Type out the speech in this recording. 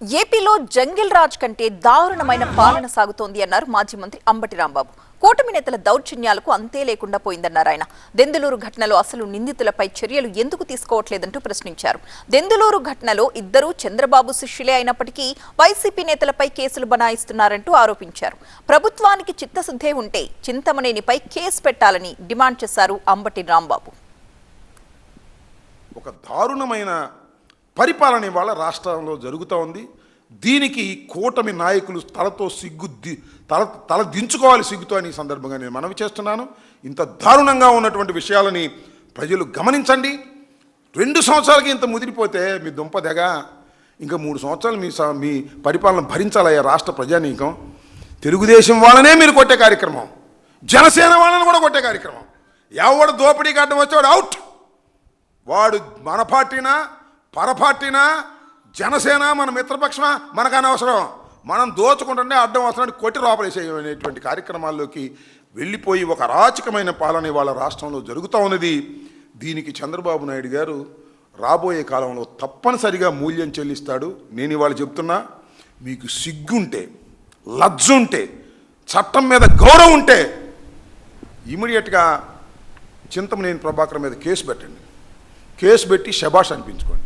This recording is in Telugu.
ఏపీలో జంగిల్ రాజ్ కంటే దారుణమైన పాలన సాగుతోంది అన్నారు మాజీ మంత్రి అంబటి రాంబాబు. కూటమి నేతల దౌర్జన్యాలకు అంతే లేకుండా పోయిందన్నారు ఆయన. దెందులూరు ఘటనలో అసలు నిందితులపై చర్యలు ఎందుకు తీసుకోవట్లేదంటూ ప్రశ్నించారు. దెందులూరు ఘటనలో ఇద్దరూ చంద్రబాబు శిష్యులే అయినప్పటికీ వైసీపీ నేతలపై కేసులు బనాయిస్తున్నారంటూ ఆరోపించారు. ప్రభుత్వానికి చిత్తశుద్ధే ఉంటే చింతమనేనిపై కేసు పెట్టాలని డిమాండ్ చేశారు అంబటి రాంబాబు. ఒక దారుణమైన పరిపాలన ఇవాళ రాష్ట్రంలో జరుగుతూ ఉంది. దీనికి కూటమి నాయకులు తల దించుకోవాలి సిగ్గుతో అని ఈ సందర్భంగా నేను మనవి చేస్తున్నాను. ఇంత దారుణంగా ఉన్నటువంటి విషయాలని ప్రజలు గమనించండి. 2 సంవత్సరాలకి ఇంత ముదిరిపోతే మీ దుంపదెగ ఇంకా 3 సంవత్సరాలు మీ పరిపాలన భరించాలయ్యా రాష్ట్ర ప్రజానీకం. తెలుగుదేశం వాళ్ళనే మీరు కొట్టే కార్యక్రమం, జనసేన వాళ్ళని కూడా కొట్టే కార్యక్రమం. ఎవడు దోపిడీకి అడ్డం వచ్చేవాడు అవుట్. వాడు మన పార్టీనా పరపార్టీనా జనసేన మన మిత్రపక్షమా మనకు అనవసరం. మనం దోచుకుంటుంటే అడ్డం అవసరాన్ని కొట్టి లోపలేసేటువంటి కార్యక్రమాల్లోకి వెళ్ళిపోయి ఒక అరాచకమైన పాలన ఇవాళ రాష్ట్రంలో జరుగుతూ ఉన్నది. దీనికి చంద్రబాబు నాయుడు గారు రాబోయే కాలంలో తప్పనిసరిగా మూల్యం చెల్లిస్తాడు. నేను ఇవాళ చెప్తున్నా, మీకు సిగ్గుంటే లజ్జుంటే చట్టం మీద గౌరవం ఉంటే ఇమీడియట్గా చింతమనేని ప్రభాకర్ మీద కేసు పెట్టండి. కేసు పెట్టి శభాష్ అనిపించుకోండి.